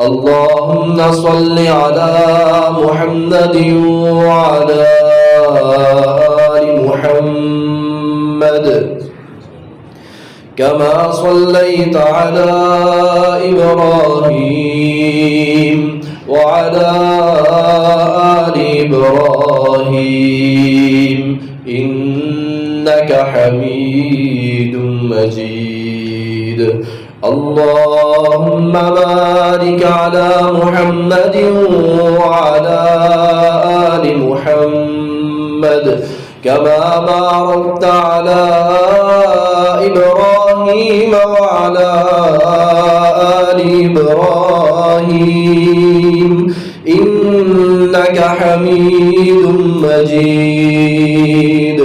اللهم صل على محمد وعلى آل محمد كما صليت على إبراهيم وعلى آل إبراهيم إنك حميد مجيد اللهم بارك على محمد وعلى آل محمد كما باركت على إبراهيم وعلى آل إبراهيم إنك حميد مجيد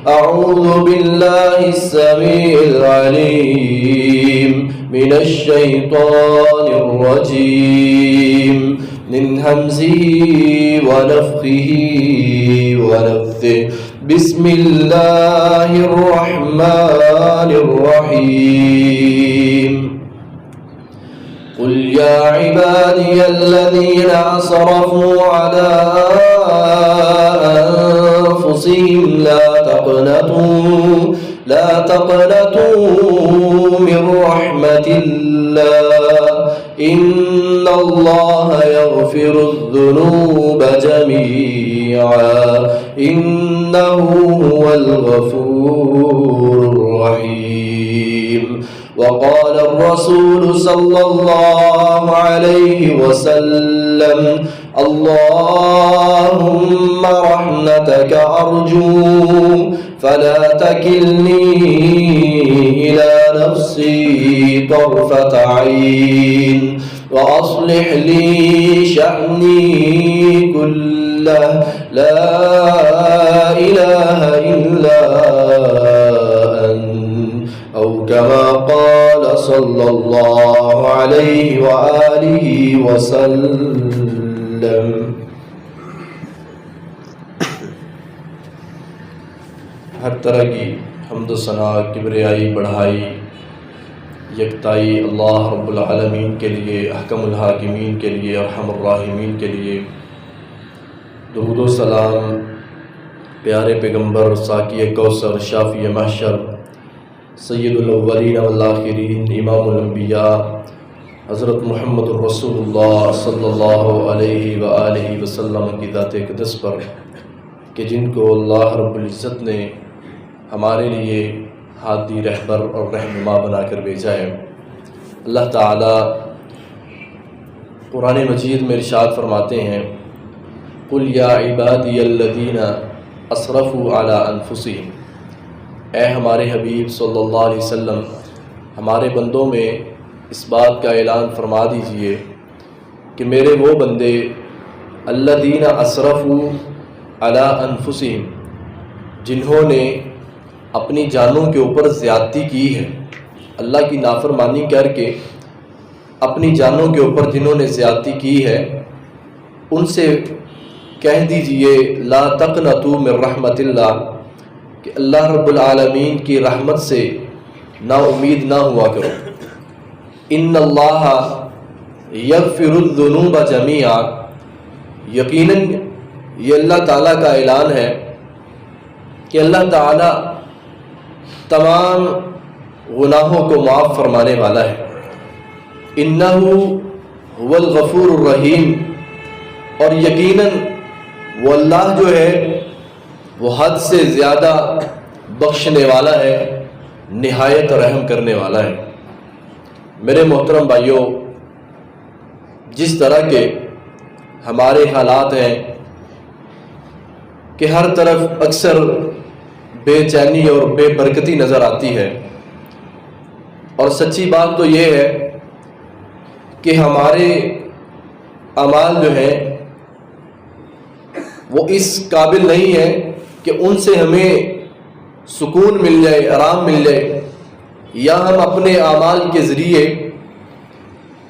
أعوذ بالله السميع العليم من الشيطان الرجيم من همزه ونفخه ونفثه بسم الله الرحمن الرحيم قل يا عبادي الذين أسرفوا على أنفسهم لا تقنطوا من رحمة الله إن الله يغفر الذنوب جميعا إنه هو الغفور الرحيم وقال الرسول صلى الله عليه وسلم اللهم رحمتك أرجو فلا تكلني إلى نفسي طرفة عين وأصلح لي شأني كله لا إله إلا أنت أو كما قال صلى الله عليه وآله وسلم. ہر طرح کی حمد و ثنا، کبریائی، بڑھائی، یکتائی اللہ رب العالمین کے لیے، احکم الحاکمین کے لیے، ارحم الراحمین کے لیے. درود و سلام پیارے پیغمبر ساقی کوثر، شافی محشر، سید الاولین والآخرین، امام الانبیاء حضرت محمد الرسول اللہ صلی اللہ علیہ وآلہ وسلم کی ذات اقدس پر کہ جن کو اللہ رب العزت نے ہمارے لیے ہادی، رہبر اور رہنما بنا کر بھیجا ہے. اللہ تعالیٰ قرآن مجید میں ارشاد فرماتے ہیں قل یا عبادی الذین اسرفوا علی انفسہم، اے ہمارے حبیب صلی اللہ علیہ وسلم ہمارے بندوں میں اس بات کا اعلان فرما دیجئے کہ میرے وہ بندے الذین اسرفوا علی انفسہم جنہوں نے اپنی جانوں کے اوپر زیادتی کی ہے، اللہ کی نافرمانی کر کے اپنی جانوں کے اوپر جنہوں نے زیادتی کی ہے ان سے کہہ دیجئے لا تقنطوا من رحمت اللہ کہ اللہ رب العالمین کی رحمت سے نا امید نہ ہوا کرو. ان اللہ یغفر الذنوب جمیعا، یقیناً یہ اللہ تعالیٰ کا اعلان ہے کہ اللہ تعالیٰ تمام گناہوں کو معاف فرمانے والا ہے. انہ هو الغفور الرحیم، اور یقیناً وہ اللہ جو ہے وہ حد سے زیادہ بخشنے والا ہے، نہایت رحم کرنے والا ہے. میرے محترم بھائیوں، جس طرح کے ہمارے حالات ہیں کہ ہر طرف اکثر بے چینی اور بے برکتی نظر آتی ہے، اور سچی بات تو یہ ہے کہ ہمارے اعمال جو ہیں وہ اس قابل نہیں ہے کہ ان سے ہمیں سکون مل جائے، آرام مل جائے، یا ہم اپنے اعمال کے ذریعے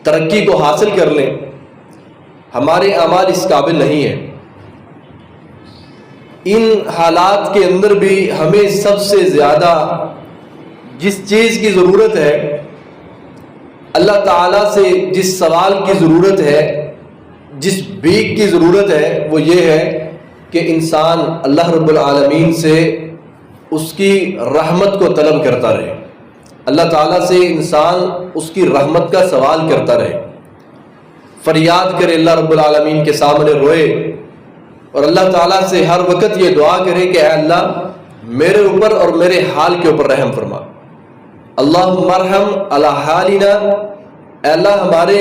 ترقی کو حاصل کر لیں. ہمارے اعمال اس قابل نہیں ہیں. ان حالات کے اندر بھی ہمیں سب سے زیادہ جس چیز کی ضرورت ہے اللہ تعالیٰ سے جس سوال کی ضرورت ہے، جس بھیک کی ضرورت ہے، وہ یہ ہے کہ انسان اللہ رب العالمین سے اس کی رحمت کو طلب کرتا رہے، اللہ تعالیٰ سے انسان اس کی رحمت کا سوال کرتا رہے، فریاد کرے اللہ رب العالمین کے سامنے، روئے، اور اللہ تعالیٰ سے ہر وقت یہ دعا کرے کہ اے اللہ میرے اوپر اور میرے حال کے اوپر رحم فرما، اللہم ارحم علی حالنا، اے اللہ ہمارے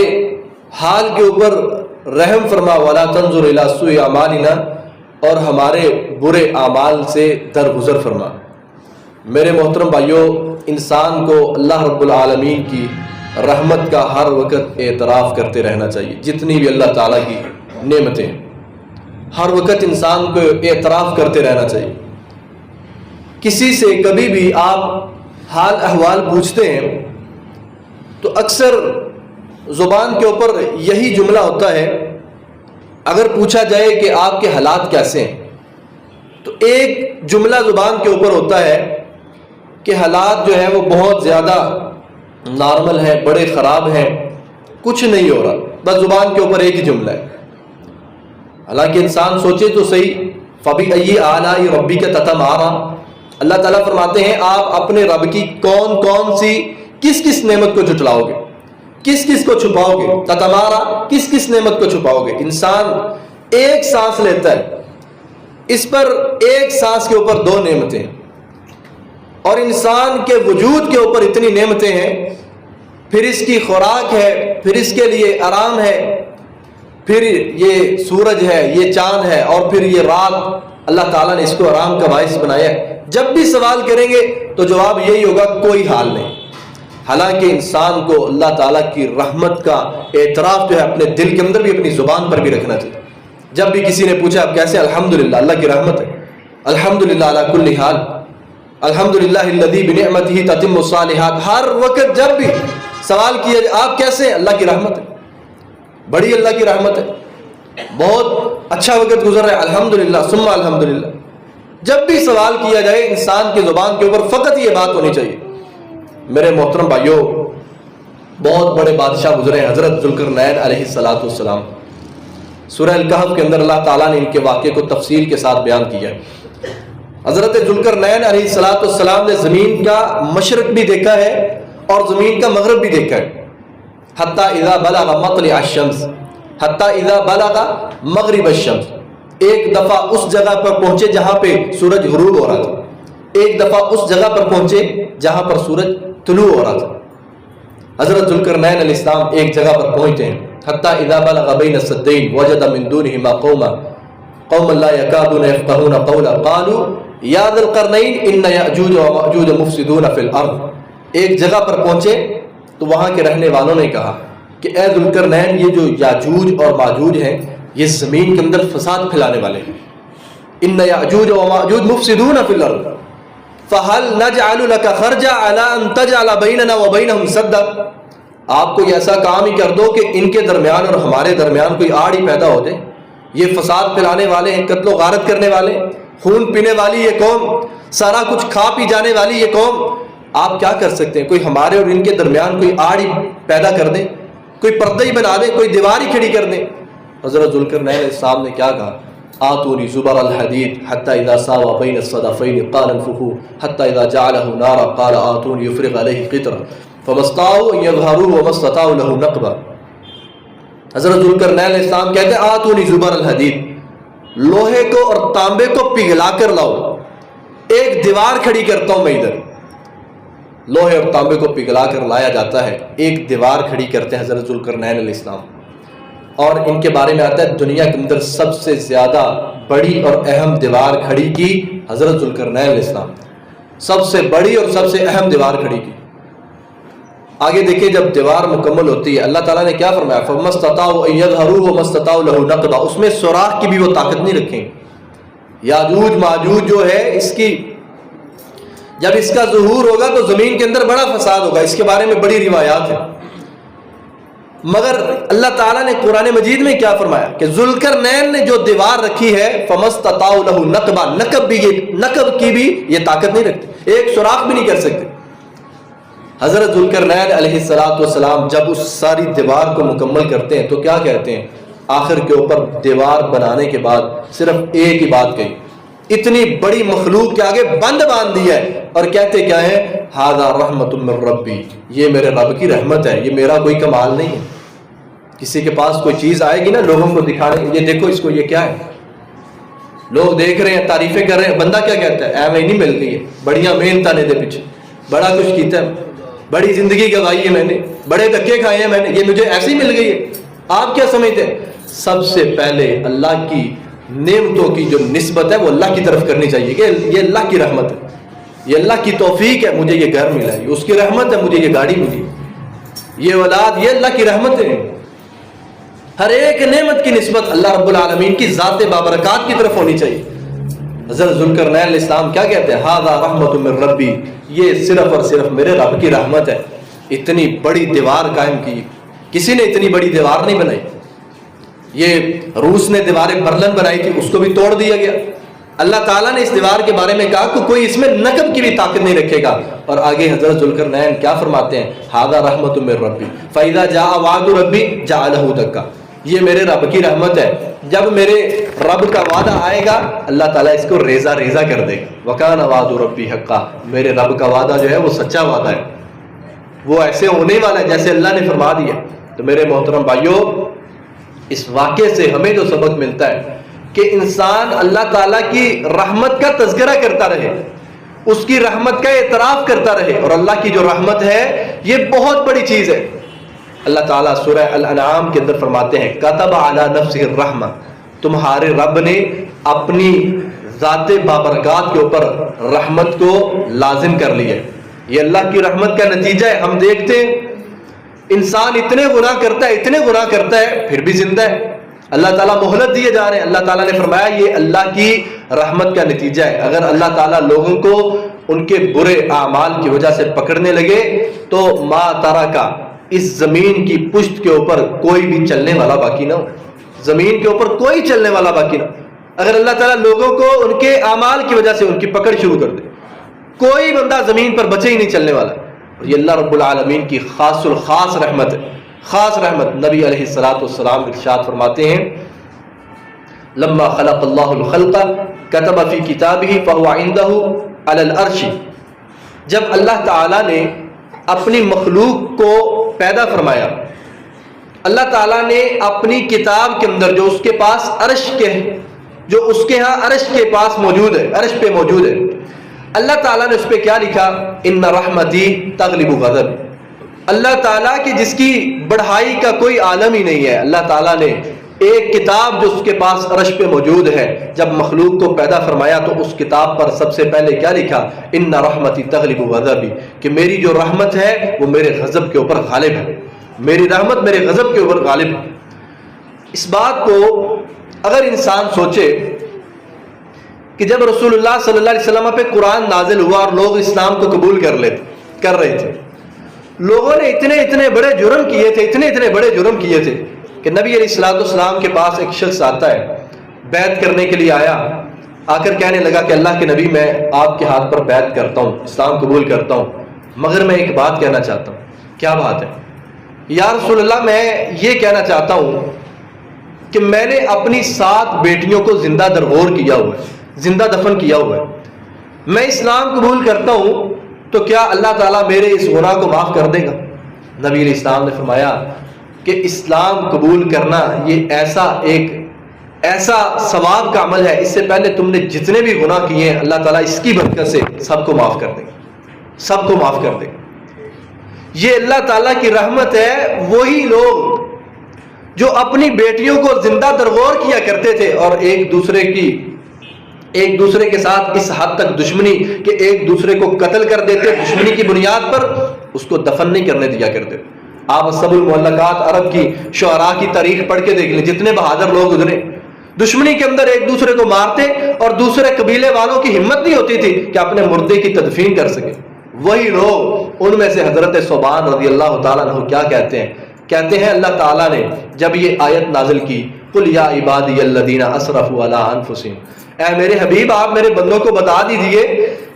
حال کے اوپر رحم فرما، ولا تنظر الی سوء اعمالنا، اور ہمارے برے اعمال سے درگزر فرما۔ میرے محترم بھائیوں، انسان کو اللہ رب العالمین کی رحمت کا ہر وقت اعتراف کرتے رہنا چاہیے، جتنی بھی اللہ تعالیٰ کی نعمتیں، ہر وقت انسان کو اعتراف کرتے رہنا چاہیے۔ کسی سے کبھی بھی آپ حال احوال پوچھتے ہیں تو اکثر زبان کے اوپر یہی جملہ ہوتا ہے، اگر پوچھا جائے کہ آپ کے حالات کیسے ہیں تو ایک جملہ زبان کے اوپر ہوتا ہے کہ حالات جو ہے وہ بہت زیادہ نارمل ہیں، بڑے خراب ہیں، کچھ نہیں ہو رہا، بس زبان کے اوپر ایک ہی جملہ ہے۔ حالانکہ انسان سوچے تو صحیح، فَبِأَيِّ آلَاءِ رَبِّكَ تَتَمَارَىٰ، اللہ تعالیٰ فرماتے ہیں آپ اپنے رب کی کون کون سی کس کس نعمت کو جھٹلاؤ گے، کس کس کو چھپاؤ گے، تتمارا، کس کس نعمت کو چھپاؤ گے۔ انسان ایک سانس لیتا ہے، اس پر ایک سانس کے اوپر دو نعمتیں، اور انسان کے وجود کے اوپر اتنی نعمتیں ہیں، پھر اس کی خوراک ہے، پھر اس کے لیے آرام ہے، پھر یہ سورج ہے، یہ چاند ہے، اور پھر یہ رات، اللہ تعالیٰ نے اس کو آرام کا باعث بنایا ہے۔ جب بھی سوال کریں گے تو جواب یہی ہوگا کوئی حال نہیں۔ حالانکہ انسان کو اللہ تعالیٰ کی رحمت کا اعتراف جو ہے اپنے دل کے اندر بھی، اپنی زبان پر بھی رکھنا چاہیے۔ جب بھی کسی نے پوچھا آپ کیسے، الحمدللہ، اللہ کی رحمت ہے، الحمدللہ علی کل حال، الحمدللہ الذی بنعمتہ تتم الصالحات۔ ہر وقت جب بھی سوال کیا جائے آپ کیسے ہیں، اللہ کی رحمت ہے، بڑی اللہ کی رحمت ہے، بہت اچھا وقت گزر رہا ہے، الحمدللہ ثم الحمدللہ۔ جب بھی سوال کیا جائے انسان کی زبان کے اوپر فقط یہ بات ہونی چاہیے۔ میرے محترم بھائیوں، بہت بڑے بادشاہ گزرے ہیں، حضرت ذوالقرنین علیہ السلام۔ سورہ الکہف کے اندر اللہ تعالیٰ نے ان کے واقعے کو تفصیل کے ساتھ بیان کیا ہے۔ حضرت ذوالقرنین علیہ السلام نے زمین کا مشرق بھی دیکھا ہے اور زمین کا مغرب بھی دیکھا ہے، حتیٰ اذا بلغ مطلع الشمس، حتیٰ اذا بلغ مغرب الشمس، ایک دفعہ اس جگہ پر پہنچے جہاں پہ سورج غروب ہو رہا تھا، ایک دفعہ اس جگہ پر پہنچے جہاں پر سورج طلوع ہو رہا تھا۔ حضرت ذوالقرنین علیہ السلام ایک جگہ پر پہنچتے ہیں، حتیٰ اذا بلغ بین السدین وجد من دونہما قوما لا یکادون یفقہون قولا قالوا یا ذا القرنین ان یأجوج ومأجوج مفسدون فی الارض۔ ایک جگہ پر پہنچے تو وہاں کے رہنے والوں نے کہا کہ اے ذوالقرنین، یہ جو یاجوج اور ماجوج ہیں یہ زمین کے اندر فساد پھیلانے والے ہیں، ان یأجوج ومأجوج مفسدون فی الارض فہل نجعل لک خرجا علی ان تجعل بیننا وبینہم سدا۔ آپ کوئی ایسا کام ہی کر دو کہ ان کے درمیان اور ہمارے درمیان کوئی آڑ ہی پیدا ہو جائے۔ یہ فساد پھیلانے والے ہیں، قتل و غارت کرنے والے، خون پینے والی یہ قوم، سارا کچھ کھا پی جانے والی یہ قوم، آپ کیا کر سکتے ہیں؟ کوئی ہمارے اور ان کے درمیان کوئی آڑ ہی پیدا کر دیں، کوئی پردہ ہی بنا دیں، کوئی دیوار ہی کھڑی کر دیں۔ حضرت ذوالقرنین علیہ السلام نے کیا کہا؟ آتونی زبر الحدید حتی اذا ساوى بین الصدفین قال انفخوا حتی اذا جعله نارا قال آتونی یفرغ علیہ قطرا فما استطاعوا ان یظہروه وما استطاعوا له نقبا۔ حضرت ذوالقرنین علیہ السلام کہتے ہیں آتونی زبر الحدید، لوہے کو اور تانبے کو پگھلا کر لاؤ، ایک دیوار کھڑی کرتا ہوں میں ادھر۔ لوہے اور تانبے کو پگھلا کر لایا جاتا ہے، ایک دیوار کھڑی کرتے ہیں حضرت ذوالقرنین علیہ السلام، اور ان کے بارے میں آتا ہے دنیا کے اندر سب سے زیادہ بڑی اور اہم دیوار کھڑی کی حضرت ذوالقرنین علیہ السلام، سب سے بڑی اور سب سے اہم دیوار کھڑی کی۔ آگے دیکھیں جب دیوار مکمل ہوتی ہے اللہ تعالیٰ نے کیا فرمایا؟ فَمَا اسْتَطَاعُوا أَن يَظْهَرُوهُ وَمَا اسْتَطَاعُوا لَهُ نَقْبًا، اس میں سوراخ کی بھی وہ طاقت نہیں رکھیں۔ یاجوج ماجوج جو ہے اس کی جب اس کا ظہور ہوگا تو زمین کے اندر بڑا فساد ہوگا، اس کے بارے میں بڑی روایات ہیں، مگر اللہ تعالیٰ نے قرآن مجید میں کیا فرمایا کہ ذوالقرنین نے جو دیوار رکھی ہے فَمَا اسْتَطَاعُوا لَهُ نَقْبًا، نقب کی بھی یہ طاقت نہیں رکھتے، ایک سوراخ بھی نہیں کر سکتے۔ حضرت ذوالقرنین علیہ السلام جب اس ساری دیوار کو مکمل کرتے ہیں تو کیا کہتے ہیں؟ آخر کے اوپر دیوار بنانے کے بعد صرف ایک ہی بات کہی، اتنی بڑی مخلوق کے آگے بند باندھ دیا ہے، اور کہتے کیا ہے؟ ھذا رحمت من ربی، یہ میرے رب کی رحمت ہے، یہ میرا کوئی کمال نہیں ہے۔ کسی کے پاس کوئی چیز آئے گی نا لوگوں کو دکھانے، یہ دیکھو اس کو، یہ کیا ہے، لوگ دیکھ رہے ہیں، تعریفیں کر رہے ہیں، بندہ کیا کہتا ہے؟ میں نہیں مل گئی ہے، بڑیاں محنتاں نے دے پیچھے، بڑا کچھ کیتا ہے، بڑی زندگی گوائی ہے میں نے، بڑے دھکے کھائے ہیں میں نے، یہ مجھے ایسی مل گئی ہے۔ آپ کیا سمجھتے ہیں؟ سب سے پہلے اللہ کی نعمتوں کی جو نسبت ہے وہ اللہ کی طرف کرنی چاہیے کہ یہ اللہ کی رحمت ہے، یہ اللہ کی توفیق ہے، مجھے یہ گھر ملا ہے، اس کی رحمت ہے، مجھے یہ گاڑی ملی، یہ اولاد، یہ اللہ کی رحمت ہے۔ ہر ایک نعمت کی نسبت اللہ رب العالمین کی ذات بابرکات کی طرف ہونی چاہیے۔ حضرت ذوالقرنین علیہ السلام کیا کہتے ہیں؟ ھذا رحمت من ربی، یہ صرف اور صرف میرے رب کی رحمت ہے۔ اتنی بڑی دیوار قائم کی، کسی نے اتنی بڑی دیوار نہیں بنائی، یہ روس نے دیوار برلن بنائی تھی، اس کو بھی توڑ دیا گیا۔ اللہ تعالیٰ نے اس دیوار کے بارے میں کہا کہ کوئی اس میں نقب کی بھی طاقت نہیں رکھے گا، اور آگے حضرت ذوالقرنین کیا فرماتے ہیں؟ ھذا رحمت من ربی فاذا جاء وعد ربی جعلہ دکا، یہ میرے رب کی رحمت ہے، جب میرے رب کا وعدہ آئے گا اللہ تعالیٰ اس کو ریزہ ریزہ کر دے گا۔ وکان وعد ربی حقا، میرے رب کا وعدہ جو ہے وہ سچا وعدہ ہے، وہ ایسے ہونے والا ہے جیسے اللہ نے فرما دیا۔ تو میرے محترم بھائیوں، اس واقعے سے ہمیں جو سبق ملتا ہے کہ انسان اللہ تعالیٰ کی رحمت کا تذکرہ کرتا رہے، اس کی رحمت کا اعتراف کرتا رہے، اور اللہ کی جو رحمت ہے یہ بہت بڑی چیز ہے۔ اللہ تعالیٰ سورہ الانعام کے اندر فرماتے ہیں کتب علی نفسہ الرحمہ، تمہارے رب نے اپنی ذات بابرکات کے اوپر رحمت کو لازم کر لی ہے۔ یہ اللہ کی رحمت کا نتیجہ ہے۔ ہم دیکھتے ہیں انسان اتنے گناہ کرتا ہے، اتنے گناہ کرتا ہے، پھر بھی زندہ ہے، اللہ تعالیٰ مہلت دیے جا رہے ہیں۔ اللہ تعالیٰ نے فرمایا یہ اللہ کی رحمت کا نتیجہ ہے۔ اگر اللہ تعالیٰ لوگوں کو ان کے برے اعمال کی وجہ سے پکڑنے لگے تو ما ترکا، اس زمین کی پشت کے اوپر کوئی بھی چلنے والا باقی نہ ہو، زمین کے اوپر کوئی چلنے والا باقی نہ ہو۔ اگر اللہ تعالیٰ لوگوں کو ان کے اعمال کی وجہ سے ان کی پکڑ شروع کر دے، کوئی بندہ زمین پر بچے ہی نہیں چلنے والا۔ اور یہ اللہ رب العالمین کی خاص الخاص رحمت ہے، خاص رحمت۔ نبی علیہ السلام ارشاد فرماتے ہیں لما خلق اللہ الخلق کتب فی کتابہ فہو عندہ علی العرش، جب اللہ تعالیٰ نے اپنی مخلوق کو پیدا فرمایا، اللہ تعالیٰ نے اپنی کتاب کے اندر جو اس کے پاس عرش کے، جو اس کے ہاں عرش کے پاس موجود ہے، عرش پہ موجود ہے، اللہ تعالیٰ نے اس پہ کیا لکھا؟ ان رحمتی تغلب غضب، اللہ تعالیٰ کی جس کی بڑھائی کا کوئی عالم ہی نہیں ہے، اللہ تعالیٰ نے ایک کتاب جو اس کے پاس عرش پہ موجود ہے، جب مخلوق کو پیدا فرمایا تو اس کتاب پر سب سے پہلے کیا لکھا؟ ان رحمتی تغلب غضبی، کہ میری جو رحمت ہے وہ میرے غضب کے اوپر غالب ہے، میری رحمت میرے غضب کے اوپر غالب ہے۔ اس بات کو اگر انسان سوچے کہ جب رسول اللہ صلی اللہ علیہ وسلم پہ قرآن نازل ہوا اور لوگ اسلام کو قبول کر رہے تھے، لوگوں نے اتنے بڑے جرم کیے تھے، اتنے بڑے جرم کیے تھے کہ نبی علیہ السلام کے پاس ایک شخص آتا ہے، بیعت کرنے کے لیے آیا، آ کر کہنے لگا کہ اللہ کے نبی میں آپ کے ہاتھ پر بیعت کرتا ہوں، اسلام قبول کرتا ہوں، مگر میں ایک بات کہنا چاہتا ہوں۔ کیا بات ہے؟ یا رسول اللہ میں یہ کہنا چاہتا ہوں کہ میں نے اپنی 7 بیٹیوں کو زندہ درگور کیا ہوا ہے، زندہ دفن کیا ہوا ہے، میں اسلام قبول کرتا ہوں تو کیا اللہ تعالیٰ میرے اس گناہ کو معاف کر دے گا؟ نبی علیہ السلام نے فرمایا کہ اسلام قبول کرنا یہ ایسا ثواب کا عمل ہے، اس سے پہلے تم نے جتنے بھی گناہ کیے ہیں اللہ تعالیٰ اس کی برکت سے سب کو معاف کر دے گا، سب کو معاف کر دے گا۔ یہ اللہ تعالیٰ کی رحمت ہے۔ وہی لوگ جو اپنی بیٹیوں کو زندہ درگور کیا کرتے تھے اور ایک دوسرے کے ساتھ اس حد تک دشمنی کہ ایک دوسرے کو قتل کر دیتے، دشمنی کی بنیاد پر اس کو دفن نہیں کرنے دیا کرتے۔ آپ سب المعلقات عرب کی شعراء کی تاریخ پڑھ کے دیکھ لیں، جتنے بہادر لوگ گزرے دشمنی کے اندر ایک دوسرے کو مارتے، اور دوسرے قبیلے والوں کی ہمت نہیں ہوتی تھی کہ اپنے مردے کی تدفین کر سکے۔ وہی لوگ، ان میں سے حضرت ثوبان رضی اللہ تعالیٰ عنہ کیا کہتے ہیں اللہ تعالیٰ نے جب یہ آیت نازل کی، قل یا عبادی الذین اسرفوا علی انفسہم، اے میرے حبیب آپ میرے بندوں کو بتا دیجئے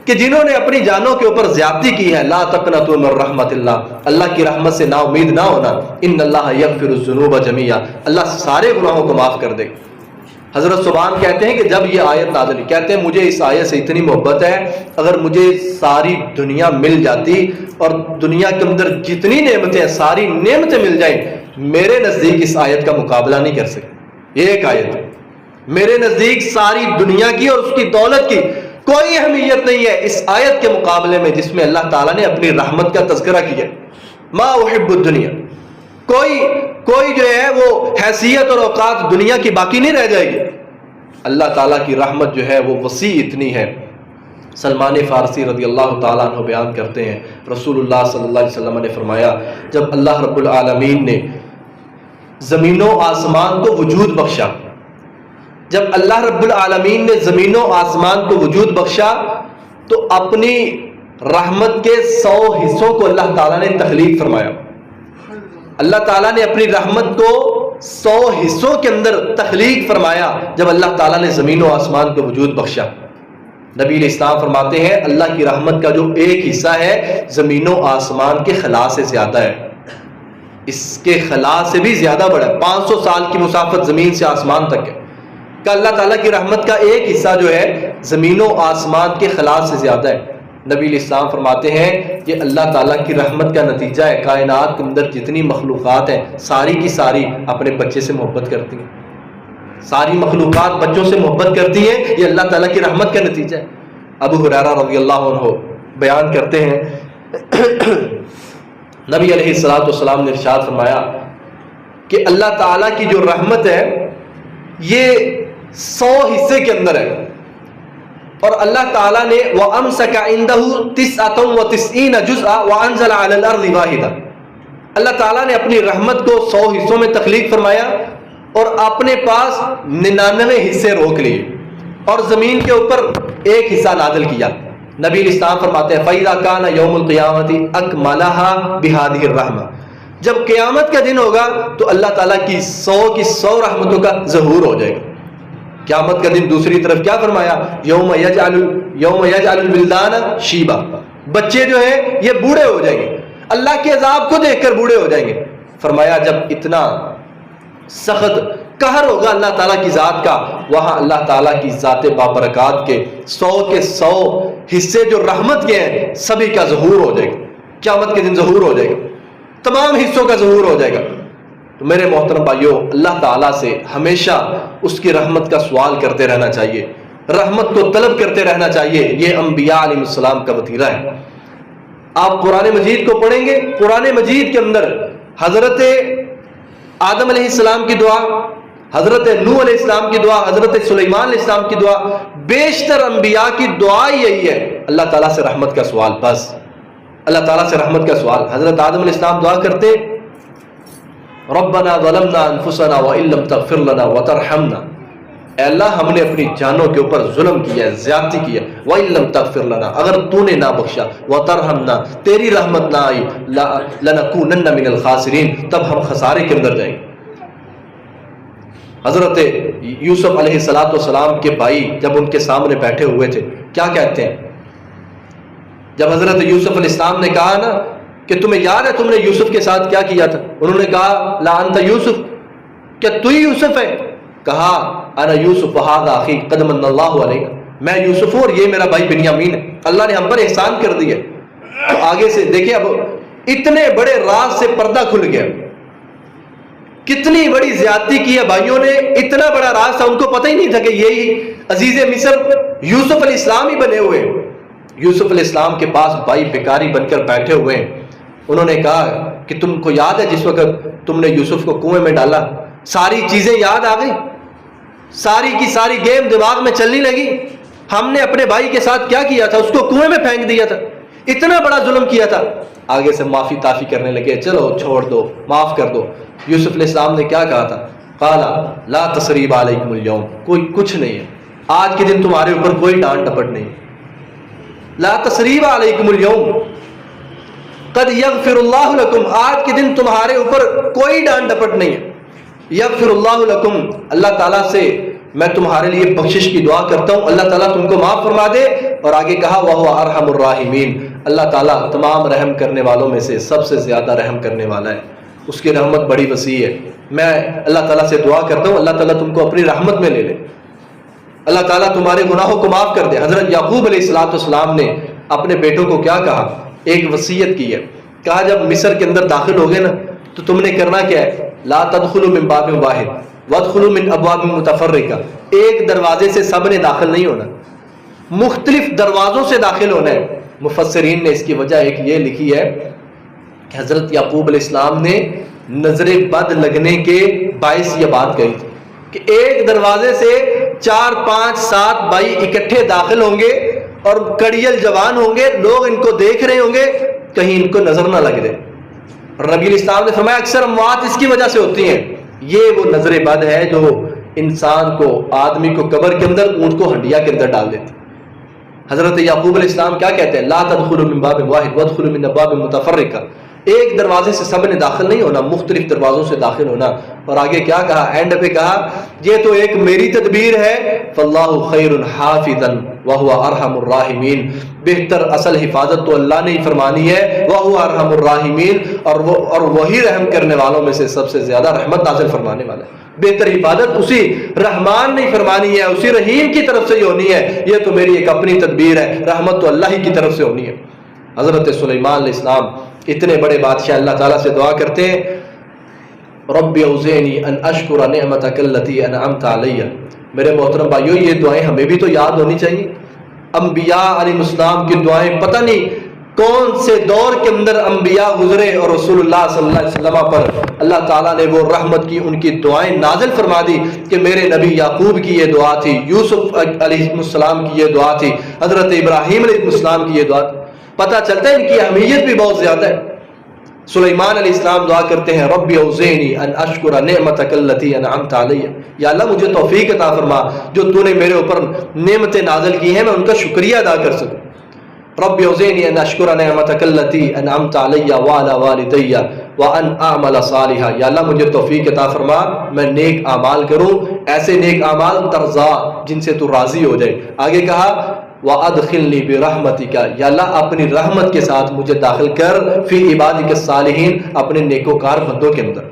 کہ جنہوں نے اپنی جانوں کے اوپر زیادتی کی ہے، لا تقنطوا من رحمت اللہ، اللہ کی رحمت سے نا امید نہ ہونا، ان اللہ یغفر الذنوب جميعا، اللہ سارے گناہوں کو معاف کر دے۔ حضرت سبحان کہتے ہیں کہ جب یہ آیت نازل ہوئی، کہتے ہیں مجھے اس آیت سے اتنی محبت ہے، اگر مجھے ساری دنیا مل جاتی اور دنیا کے اندر جتنی نعمتیں ہیں ساری نعمتیں مل جائیں، میرے نزدیک اس آیت کا مقابلہ نہیں کر سکتے۔ یہ ایک آیت ہے، میرے نزدیک ساری دنیا کی اور اس کی دولت کی کوئی اہمیت نہیں ہے اس آیت کے مقابلے میں جس میں اللہ تعالیٰ نے اپنی رحمت کا تذکرہ کیا۔ ما احب الدنیا، کوئی جو ہے وہ حیثیت اور اوقات دنیا کی باقی نہیں رہ جائے گی۔ اللہ تعالیٰ کی رحمت جو ہے وہ وسیع اتنی ہے۔ سلمان فارسی رضی اللہ تعالیٰ عنہ بیان کرتے ہیں، رسول اللہ صلی اللہ علیہ وسلم نے فرمایا، جب اللہ رب العالمین نے زمین و آسمان کو وجود بخشا، جب اللہ رب العالمین نے زمین و آسمان کو وجود بخشا تو اپنی رحمت کے 100 حصوں کو اللہ تعالیٰ نے تخلیق فرمایا۔ اللہ تعالیٰ نے اپنی رحمت کو 100 حصوں کے اندر تخلیق فرمایا جب اللہ تعالیٰ نے زمین و آسمان کو وجود بخشا۔ نبی علیہ السلام فرماتے ہیں اللہ کی رحمت کا جو ایک حصہ ہے زمین و آسمان کے خلا سے زیادہ ہے، اس کے خلا سے بھی زیادہ بڑا ہے، 500 سال کی مسافت زمین سے آسمان تک ہے کہ اللہ تعالیٰ کی رحمت کا ایک حصہ جو ہے زمین و آسمان کے خلا سے زیادہ ہے۔ نبی علیہ السلام فرماتے ہیں یہ اللہ تعالیٰ کی رحمت کا نتیجہ ہے، کائنات کے اندر جتنی مخلوقات ہیں ساری کی ساری اپنے بچے سے محبت کرتی ہیں، ساری مخلوقات بچوں سے محبت کرتی ہیں، یہ اللہ تعالیٰ کی رحمت کا نتیجہ ہے۔ ابو ہریرہ رضی اللہ عنہ بیان کرتے ہیں نبی علیہ السلام نے ارشاد فرمایا کہ اللہ تعالیٰ کی جو رحمت ہے یہ 100 حصے کے اندر ہے، اور اللہ تعالیٰ نے وَأَمْسَكَ عِنْدَهُ 99 جُزْءً وَأَنزَلَ عَلَى الْأَرْضِ وَاحِدًا، اللہ تعالیٰ نے اپنی رحمت کو 100 حصوں میں تخلیق فرمایا اور اپنے پاس 99 حصے روک لیے اور زمین کے اوپر ایک حصہ نازل کیا۔ نبی علیہ السلام فرماتے ہیں فَإِذَا كَانَ يَوْمُ الْقِيَامَةِ أَكْمَلَهَا بِهَذِهِ الرَّحْمَةِ، جب قیامت کا دن ہوگا تو اللہ تعالیٰ کی 100 رحمتوں کا ظہور ہو جائے گا۔ قیامت کا دن دوسری طرف کیا فرمایا، یوم یجعل الولدان شیبا، بچے جو ہیں یہ بوڑھے ہو جائیں گے، اللہ کے عذاب کو دیکھ کر بوڑھے ہو جائیں گے۔ فرمایا جب اتنا سخت قہر ہوگا اللہ تعالیٰ کی ذات کا، وہاں اللہ تعالیٰ کی ذات بابرکات کے 100 حصے جو رحمت کے ہیں سبھی کا ظہور ہو جائے گا، قیامت کے دن ظہور ہو جائے گا، تمام حصوں کا ظہور ہو جائے گا۔ تو میرے محترم بھائیوں، اللہ تعالیٰ سے ہمیشہ اس کی رحمت کا سوال کرتے رہنا چاہیے، رحمت کو طلب کرتے رہنا چاہیے، یہ انبیاء علیہ السلام کا وتیرہ ہے۔ آپ قرآن مجید کو پڑھیں گے، قرآن مجید کے اندر حضرت آدم علیہ السلام کی دعا، حضرت نوح علیہ السلام کی دعا، حضرت سلیمان علیہ السلام کی دعا، بیشتر انبیاء کی دعا یہی ہے، اللہ تعالیٰ سے رحمت کا سوال، بس اللہ تعالیٰ سے رحمت کا سوال۔ حضرت آدم علیہ السلام دعا کرتے ربنا ظلمنا انفسنا وان لم تغفر لنا وترحمنا، اے اللہ ہم نے اپنی جانوں کے اوپر ظلم کیا ہے، زیادتی کی ہے، وان لم تغفر لنا، اگر تو نے نہ بخشا، وترحمنا تیری رحمت نہ آئی، لنکونن من الخاسرین، تب ہم خسارے کے اندر جائیں گے۔ حضرت یوسف علیہ السلام کے بھائی جب ان کے سامنے بیٹھے ہوئے تھے کیا کہتے ہیں، جب حضرت یوسف علیہ السلام نے کہا نا کہ تمہیں یاد ہے تم نے یوسف کے ساتھ کیا کیا تھا، انہوں نے کہا لا انت یوسف، کیا تو ہی یوسف ہے؟ کہا انا یوسف وہذا اخی قد من اللہ علیہ، میں یوسف ہوں اور یہ میرا بھائی بنیامین ہے، اللہ نے ہم پر احسان کر دیا۔ تو آگے سے دیکھیں اب اتنے بڑے راز سے پردہ کھل گیا، کتنی بڑی زیادتی کی ہے بھائیوں نے، اتنا بڑا راز تھا ان کو پتہ ہی نہیں تھا کہ یہی عزیز مصر یوسف علیہ السلام ہی بنے ہوئے۔ یوسف علیہ السلام کے پاس بھائی بیکاری بن کر بیٹھے ہوئے ہیں، انہوں نے کہا کہ تم کو یاد ہے جس وقت تم نے یوسف کو کنویں میں ڈالا، ساری چیزیں یاد آ گئی، ساری کی ساری گیم دماغ میں چلنے لگی، ہم نے اپنے بھائی کے ساتھ کیا کیا تھا، اس کو کنویں میں پھینک دیا تھا، اتنا بڑا ظلم کیا تھا۔ آگے سے معافی تافی کرنے لگے، چلو چھوڑ دو، معاف کر دو۔ یوسف علیہ السلام نے کیا کہا تھا، قال لا تثریب علیکم اليوم، کوئی کچھ نہیں ہے، آج کے دن تمہارے اوپر کوئی ڈانٹ ڈپٹ نہیں، لا تثریب علیکم اليوم قد یغفر اللہ لکم، آج کے دن تمہارے اوپر کوئی ڈانٹ ڈپٹ نہیں ہے، یغفر اللہ لکم، اللہ تعالیٰ سے میں تمہارے لیے بخشش کی دعا کرتا ہوں، اللہ تعالیٰ تم کو معاف فرما دے۔ اور آگے کہا وَهُوَ أَرْحَمُ الرَّاحِمِينَ، اللہ تعالیٰ تمام رحم کرنے والوں میں سے سب سے زیادہ رحم کرنے والا ہے، اس کی رحمت بڑی وسیع ہے۔ میں اللہ تعالیٰ سے دعا کرتا ہوں اللہ تعالیٰ تم کو اپنی رحمت میں لے لے، اللہ تعالیٰ تمہارے گناہوں کو معاف کر دے۔ حضرت یعقوب علیہ السلام نے اپنے بیٹوں کو کیا کہا؟ ایک وصیت کی ہے، کہا جب مصر کے اندر داخل ہوگے نا تو تم نے کرنا کیا ہے؟ لا تدخلوا من باب واحد وادخلوا من ابواب متفرقہ، ایک دروازے سے سب نے داخل نہیں ہونا، مختلف دروازوں سے داخل ہونا ہے۔ مفسرین نے اس کی وجہ ایک یہ لکھی ہے کہ حضرت یعقوب علیہ السلام نے نظر بد لگنے کے باعث یہ بات کہی تھی کہ ایک دروازے سے 4 5 7 بھائی اکٹھے داخل ہوں گے اور کڑیل جوان ہوں گے، لوگ ان کو دیکھ رہے ہوں گے، کہیں ان کو نظر نہ لگ جائے۔ نبی علیہ السلام نے فرمایا اکثر اموات اس کی وجہ سے ہوتی ہیں، یہ وہ نظر بد ہے جو انسان کو، آدمی کو قبر کے اندر، اونٹ کو ہنڈیا کے اندر ڈال دیتی۔ حضرت یعقوب علیہ السلام کیا کہتے ہیں؟ لا تدخلوا من باب واحد وادخلوا من ابواب متفرقہ، ایک دروازے سے سب نے داخل نہیں ہونا، مختلف دروازوں سے داخل ہونا۔ اور آگے کیا کہا؟ اینڈ پہ کہا یہ تو ایک میری تدبیر ہے، فاللہ خیر حافظا وہو ارحم الراحمین، بہتر اصل حفاظت تو اللہ نے ہی فرمانی ہے، وہو ارحم الراحمین، اور وہی رحم کرنے والوں میں سے سب سے زیادہ رحمت نازل فرمانے والا ہے۔ بہتر حفاظت اسی رحمان نے فرمانی ہے، اسی رحیم کی طرف سے ہی ہونی ہے، یہ تو میری ایک اپنی تدبیر ہے، رحمت تو اللہ ہی کی طرف سے ہونی ہے۔ حضرت سلیمان علیہ السلام اتنے بڑے بادشاہ اللہ تعالیٰ سے دعا کرتے ہیں رب اوزعنی ان اشکر نعمتک التی انعمت علی۔ میرے محترم بھائیو، یہ دعائیں ہمیں بھی تو یاد ہونی چاہیے۔ انبیاء علیہ السلام کی دعائیں، پتہ نہیں کون سے دور کے اندر انبیاء گزرے اور رسول اللہ صلی اللہ علیہ وسلم پر اللہ تعالیٰ نے وہ رحمت کی، ان کی دعائیں نازل فرما دی کہ میرے نبی یعقوب کی یہ دعا تھی، یوسف علیہ السلام کی یہ دعا تھی، حضرت ابراہیم علیہ السلام کی یہ دعا تھی۔ پتہ چلتا ہے ان کی اہمیت بھی بہت زیادہ ہے۔ سلیمان علیہ السلام دعا کرتے ہیں رب اوزعنی ان اشکر نعمتک التی انعمت علی، یا اللہ مجھے توفیق عطا فرما جو تو نے میرے اوپر نعمتیں نازل کی ہیں میں ان کا شکریہ ادا کر سکوں۔ رب اوزعنی ان اشکر نعمتک التی انعمت علی وعلی والدی وان اعمل صالحا، یا اللہ مجھے توفیق عطا فرما میں نیک اعمال کروں، ایسے نیک اعمال ترضا جن سے تو راضی ہو جائے۔ آگے کہا وَأَدْخِلْنِي بِرَحْمَتِكَ، یا اللہ اپنی رحمت کے ساتھ مجھے داخل کر فی عبادک الصالحین، اپنے نیکوکار بندوں کے اندر،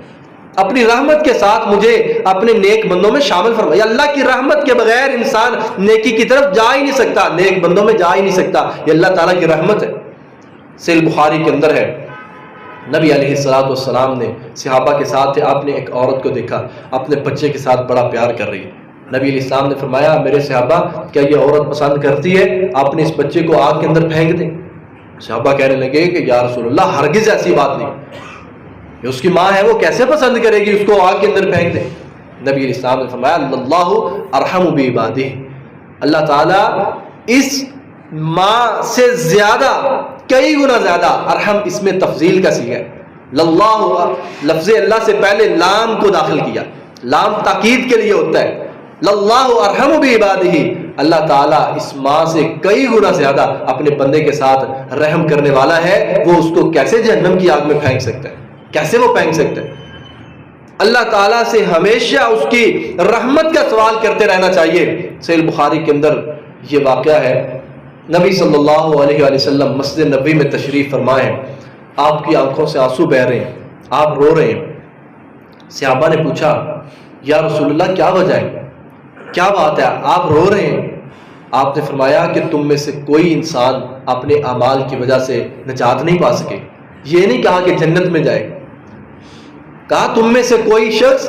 اپنی رحمت کے ساتھ مجھے اپنے نیک بندوں میں شامل فرما۔ یا اللہ کی رحمت کے بغیر انسان نیکی کی طرف جا ہی نہیں سکتا، نیک بندوں میں جا ہی نہیں سکتا، یہ اللہ تعالیٰ کی رحمت ہے۔ صحیح بخاری کے اندر ہے، نبی علیہ السلام نے صحابہ کے ساتھ تھے، آپ نے ایک عورت کو دیکھا اپنے بچے کے ساتھ بڑا پیار کر رہی ہے۔ نبی علیہ السلام نے فرمایا میرے صحابہ کیا یہ عورت پسند کرتی ہے آپ نے اس بچے کو آگ کے اندر پھینک دیں؟ صحابہ کہنے لگے کہ یا رسول اللہ ہرگز ایسی بات نہیں، یہ اس کی ماں ہے وہ کیسے پسند کرے گی اس کو آگ کے اندر پھینک دیں؟ نبی علیہ السلام نے فرمایا اللہ ارحم بعبادہ، اللہ تعالیٰ اس ماں سے زیادہ کئی گنا زیادہ، ارحم اس میں تفضیل کا صیغہ ہے، للہ لفظ اللہ سے پہلے لام کو داخل کیا، لام تاکید کے لیے ہوتا ہے، للہ ارحم بعبادہ، اللہ تعالیٰ اس ماں سے کئی گنا زیادہ اپنے بندے کے ساتھ رحم کرنے والا ہے، وہ اس کو کیسے جہنم کی آگ میں پھینک سکتا ہے؟ کیسے وہ پھینک سکتا ہے؟ اللہ تعالیٰ سے ہمیشہ اس کی رحمت کا سوال کرتے رہنا چاہیے۔ صحیح بخاری کے اندر یہ واقعہ ہے، نبی صلی اللہ علیہ وآلہ وسلم مسجد نبی میں تشریف فرمائے، آپ کی آنکھوں سے آنسو بہہ رہے ہیں، آپ رو رہے ہیں۔ صحابہ نے پوچھا یا رسول اللہ کیا وجہ ہے، کیا بات ہے آپ رو رہے ہیں؟ آپ نے فرمایا کہ تم میں سے کوئی انسان اپنے اعمال کی وجہ سے نجات نہیں پا سکے، یہ نہیں کہا کہ جنت میں جائے، کہا تم میں سے کوئی شخص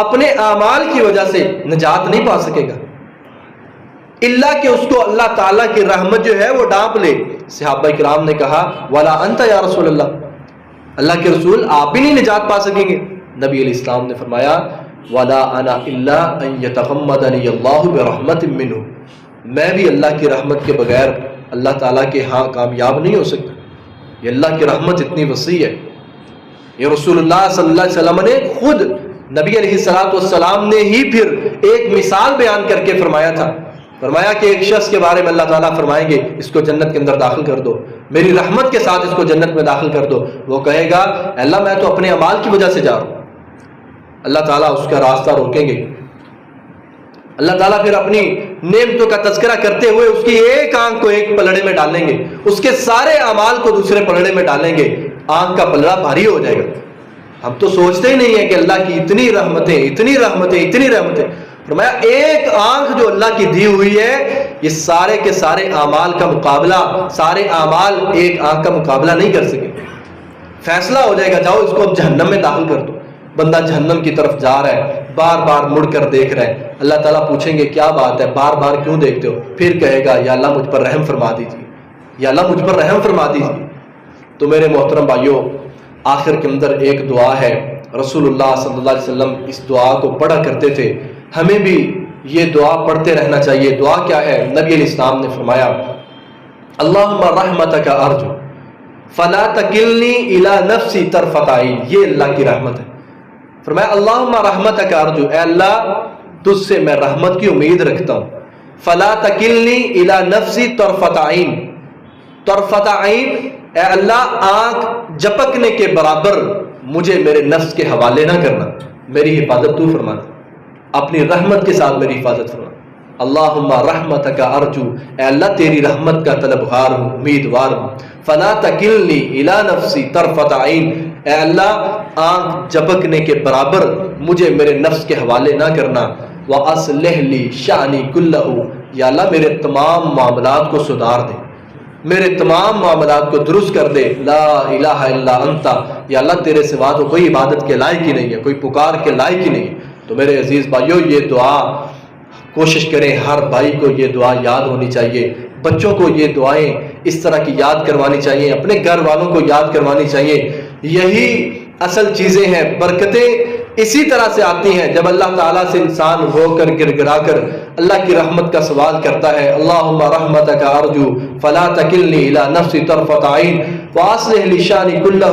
اپنے اعمال کی وجہ سے نجات نہیں پا سکے گا اللہ کہ اس کو اللہ تعالیٰ کی رحمت جو ہے وہ ڈانپ لے۔ صحابہ کرام نے کہا ولا انت یا رسول اللہ، اللہ کے رسول آپ بھی نہیں نجات پا سکیں گے؟ نبی علیہ السلام نے فرمایا ولا انا الا ان يتغمدني الله برحمت منه، میں بھی اللہ کی رحمت کے بغیر اللہ تعالیٰ کے ہاں کامیاب نہیں ہو سکتا، یہ اللہ کی رحمت اتنی وسیع ہے۔ یہ رسول اللہ صلی اللہ علیہ وسلم نے خود نبی علیہ السلام نے ہی پھر ایک مثال بیان کر کے فرمایا تھا، فرمایا کہ ایک شخص کے بارے میں اللہ تعالیٰ فرمائیں گے اس کو جنت کے اندر داخل کر دو، میری رحمت کے ساتھ اس کو جنت میں داخل کر دو، وہ کہے گا اللہ میں تو اپنے اعمال کی وجہ سے جا رہا ہوں، اللہ تعالیٰ اس کا راستہ روکیں گے، اللہ تعالیٰ پھر اپنی نعمتوں کا تذکرہ کرتے ہوئے اس کی ایک آنکھ کو ایک پلڑے میں ڈالیں گے، اس کے سارے اعمال کو دوسرے پلڑے میں ڈالیں گے، آنکھ کا پلڑا بھاری ہو جائے گا۔ ہم تو سوچتے ہی نہیں ہیں کہ اللہ کی اتنی رحمتیں، اتنی رحمتیں، اتنی رحمتیں۔ فرمایا ایک آنکھ جو اللہ کی دی ہوئی ہے، یہ سارے کے سارے اعمال کا مقابلہ، سارے اعمال ایک آنکھ کا مقابلہ نہیں کر سکے۔ فیصلہ ہو جائے گا، جاؤ اس کو اب جہنم میں داخل کر دو۔ بندہ جہنم کی طرف جا رہا ہے، بار بار مڑ کر دیکھ رہا ہے۔ اللہ تعالیٰ پوچھیں گے کیا بات ہے، بار بار کیوں دیکھتے ہو؟ پھر کہے گا یا اللہ مجھ پر رحم فرما دیجیے، یا اللہ مجھ پر رحم فرما دیجیے۔ تو میرے محترم بھائیوں، آخر کے اندر ایک دعا ہے، رسول اللہ صلی اللہ علیہ وسلم اس دعا کو پڑھا کرتے تھے، ہمیں بھی یہ دعا پڑھتے رہنا چاہیے۔ دعا کیا ہے؟ نبی علیہ السلام نے فرمایا اللہم رحمتک ارجو فلا تکلنی الی نفسی طرفۃ عین، یہ اللہ کی رحمت ہے۔ فرمایا اللہم رحمتک ارجو، اے اللہ تجھ سے میں رحمت کی امید رکھتا ہوں، فلا تکلنی الی نفسی طرفۃ عین، طرفۃ عین اے اللہ آنکھ جھپکنے کے برابر مجھے میرے نفس کے حوالے نہ کرنا، میری حفاظت تو فرمانا، اپنی رحمت کے ساتھ میری حفاظت فرما۔ اللہم رحمتک ارجو، اے اللہ تیری رحمت کا طلبگار ہوں، امیدوار ہوں۔ فلا تکلنی الی نفسی طرفۃ عین، اے اللہ آنکھ جھپکنے کے برابر مجھے میرے نفس کے حوالے نہ کرنا۔ وَأَصْلِحْ لِي شَأْنِي كُلَّهُ، یا اللہ میرے تمام معاملات کو سدھار دے، میرے تمام معاملات کو درست کر دے۔ لا الہ الا انت، یا اللہ تیرے سوا تو کوئی عبادت کے لائق ہی نہیں ہے، کوئی پکار کے لائق ہی نہیں ہے۔ تو میرے عزیز بھائیوں، یہ دعا کوشش کریں ہر بھائی کو یہ دعا یاد ہونی چاہیے، بچوں کو یہ دعائیں اس طرح کی یاد کروانی چاہیے، اپنے گھر والوں کو یاد کروانی چاہیے۔ یہی اصل چیزیں ہیں، برکتیں اسی طرح سے آتی ہیں جب اللہ تعالیٰ سے انسان رو کر گر گرا کر اللہ کی رحمت کا سوال کرتا ہے۔ اللہم رحمتک ارجو فلا تکلنی الی نفسی طرفۃ عین واصلح لی شأنی کلہ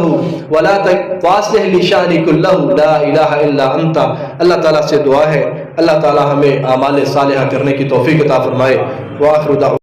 واصلح لی شأنی کلہ لا الہ الا انت۔ اللہ تعالیٰ سے دعا ہے اللہ تعالیٰ ہمیں اعمال صالحہ کرنے کی توفیق عطا فرمائے۔ وآخر دعوانا